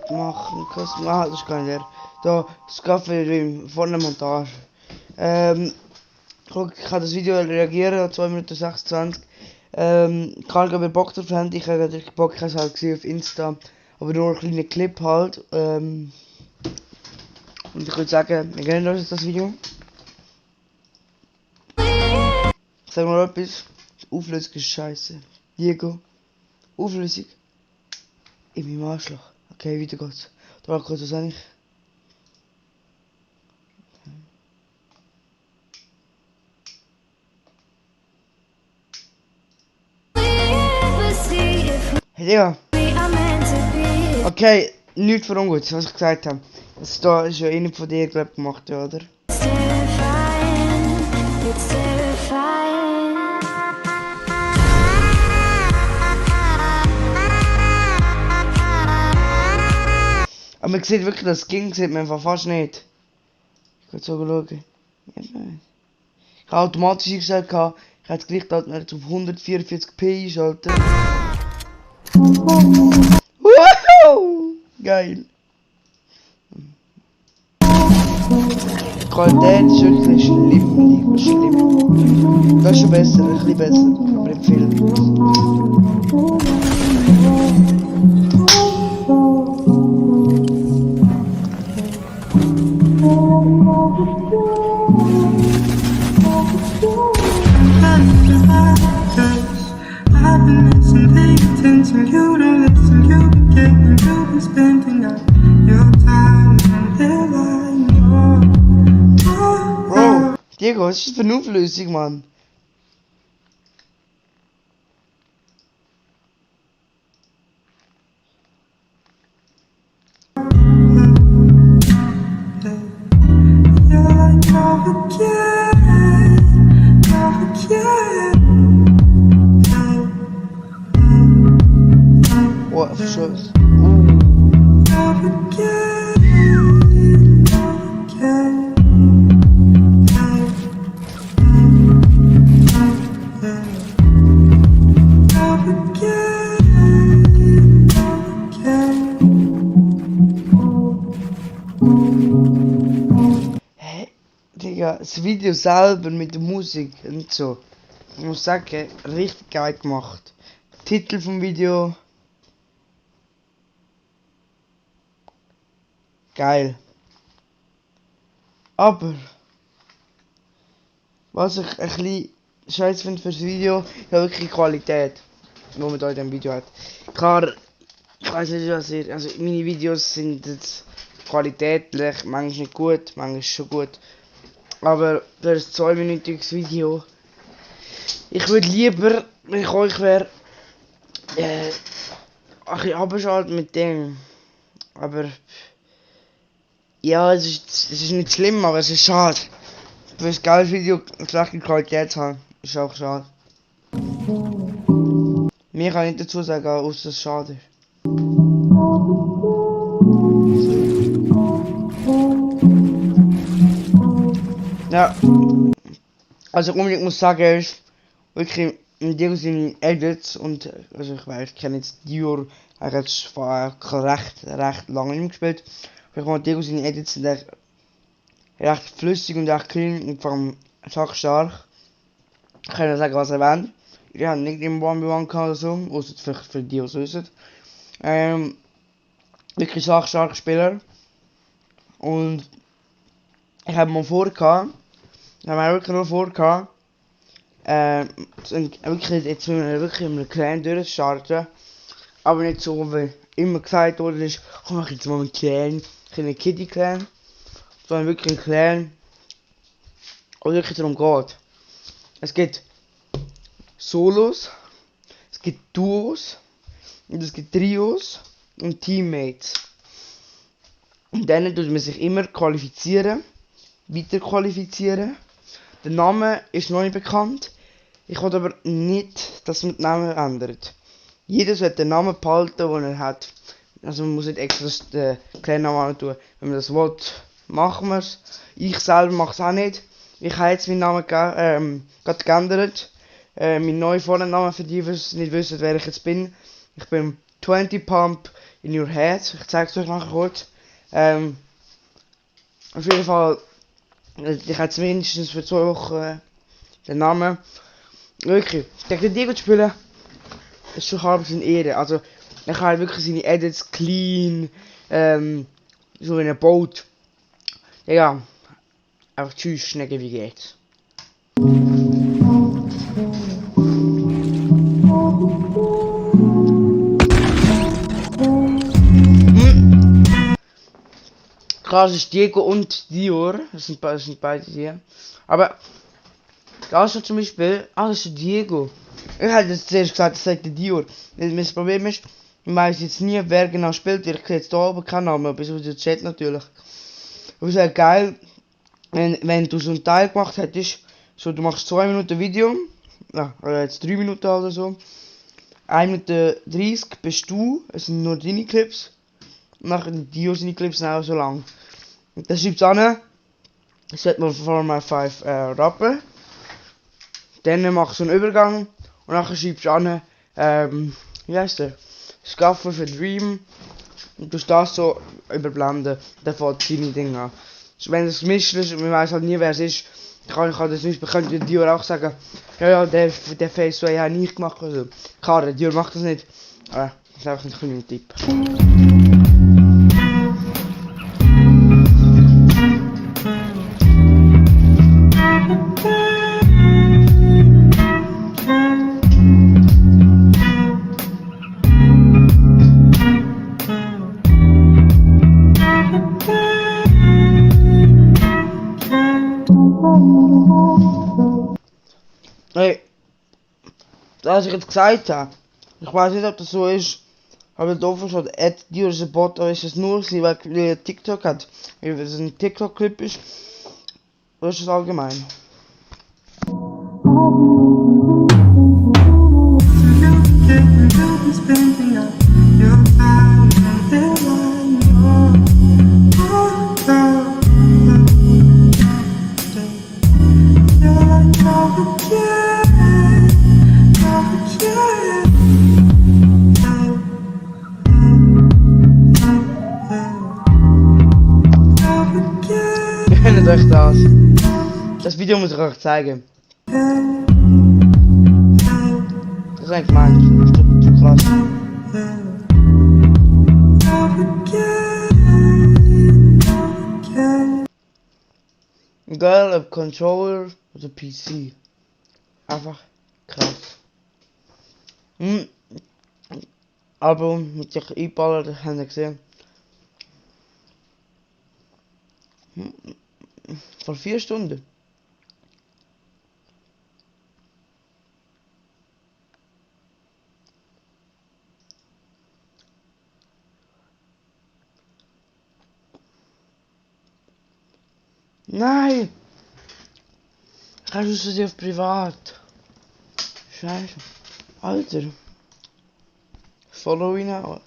Bild machen. Das ist gar nicht der. Da, das Kaffee vor der Montage. Guck, ich kann das Video reagieren, 2 Minuten 26. Kann ich aber Bock drauf haben. Ich habe Bock, ich habe es halt gesehen auf Insta. Aber nur einen kleinen Clip halt. Und ich würde sagen, wir gehen los das Video. Sag mal etwas. Auflösung ist scheiße. Diego. Auflösung. In meinem Arschloch. Okay, weiter geht's. Da kurz was eigentlich. Hey Digga. Okay, nichts für ungut, was ich gesagt habe. Das da ist ja einer von dir, glaub gemacht, ja, oder? Aber man sieht wirklich, das Skin sieht man einfach fast nicht. Ich kann so schauen. Ja, nein. Ich habe automatisch eingestellt, ich habe das Gelicht auf 144p einschalten. Wow! Geil! Die Qualität ist wirklich schlimm. Das ist schon besser, ein bisschen besser, aber nicht viel. Bro, Diego, was ist das für eine Auflösung, Mann? Oh, Verschluss. Hey, Digga, das Video selber mit der Musik und so. Ich muss sagen, richtig geil gemacht. Titel vom Video. Geil. Aber was ich ein bisschen scheiße finde fürs Video, ja wirklich Qualität, die man da in dem Video hat. Klar, ich weiß nicht, was ihr, also meine Videos sind jetzt qualitätlich, manchmal nicht gut, manchmal schon gut. Aber für ein 2-minütiges Video, ich würde lieber, wenn ich euch wäre, ein bisschen abschalten mit dem. Aber ja, es ist nicht schlimm, aber es ist schade. Für ein geiles Video eine schlechte Qualität zu haben, ist auch schade. Mehr kann ich nicht dazu sagen, außer dass es schade ist. Ja, also unbedingt muss sagen, ist wirklich Diego seine Edits und also ich weiß, ich kenne jetzt Dior, er hat es recht lange nicht mehr gespielt. Ich meine, Diego seine Edits sind recht flüssig und echt clean und vor allem stark. Ich kann ja sagen, was er will. Ich habe nicht im 1v1 gehabt oder so, außer vielleicht für die, die es wissen. Wirklich starker Spieler. Und ich habe mal wirklich jetzt wirklich in einem Clan durchstarten. Aber nicht so, wie immer gesagt worden ist, komm, mach jetzt mal einen Clan, einen Kitty Clan. Sondern wirklich ein Clan, wo es wirklich darum geht. Es gibt Solos, es gibt Duos, und es gibt Trios und Teammates. Und dann tut man sich immer qualifizieren, weiter qualifizieren. Der Name ist noch nicht bekannt. Ich will aber nicht, dass man den Namen ändert. Jeder sollte den Namen behalten, den er hat. Also man muss nicht extra den Clan-Namen tun. Wenn man das will, machen wir es. Ich selber mache es auch nicht. Ich habe jetzt meinen Namen gerade geändert. Mein neuer Vornamen für die, die nicht wissen, wer ich jetzt bin. Ich bin 20 Pump in your head. Ich zeige es euch nachher kurz. Auf jeden Fall, ich habe mindestens für 2 Wochen den Namen. Wirklich, gegen Diego zu spielen, ist schon halb eine Ehre. Also, ich habe wirklich seine Edits clean, so in einem Boot. Ja, einfach tschüss, Schnecke, wie geht's? Klar, das ist Diego und Dior, das sind beide hier. Aber, da ist zum Beispiel, das ist Diego. Ich hätte jetzt zuerst gesagt, das sagt der Dior. Das Problem ist, ich weiß jetzt nie, wer genau spielt. Ich sehe jetzt da oben keinen Namen, bis auf den Chat natürlich. Aber es wäre geil, wenn du so einen Teil gemacht hättest, so du machst 2 Minuten Video, ja, oder jetzt 3 Minuten oder so. 1 Minute 30 bist du, es sind nur deine Clips. Und nachher die Dio seine Clips sind auch so lang. Und dann schreibst du an, das wird man vor mal 5 rappen. Dann machst du einen Übergang und nachher schreibst du an, wie heißt der? Scaffer für Dream. Und du das so überblenden, dann fängt deine Dinge an. Also wenn es gemischt ist und man weiß halt nie wer es ist, kann ich halt das nicht, könnte der Dior auch sagen, ja, der Face so ja nicht gemacht oder so. Klar, der Dior macht das nicht, aber das ist einfach ein kleiner Tipp. Hey, was ich jetzt gesagt habe, ich weiß nicht, ob das so ist, aber da schon Dior ist ein Bot, oder ist es nur, weil er TikTok hat, weil es ein TikTok-Clip ist, oder ist es allgemein? Kennt euch das? Das Video muss ich euch zeigen. Das ist eigentlich mein zu krass. Geil, auf Controller oder PC. Einfach krass. Album mit sich einballern, das habt ihr gesehen. Vor 4 Stunden. Nein! Kannst du sie auf privat? Scheiße. Alter. Follow ihn auch.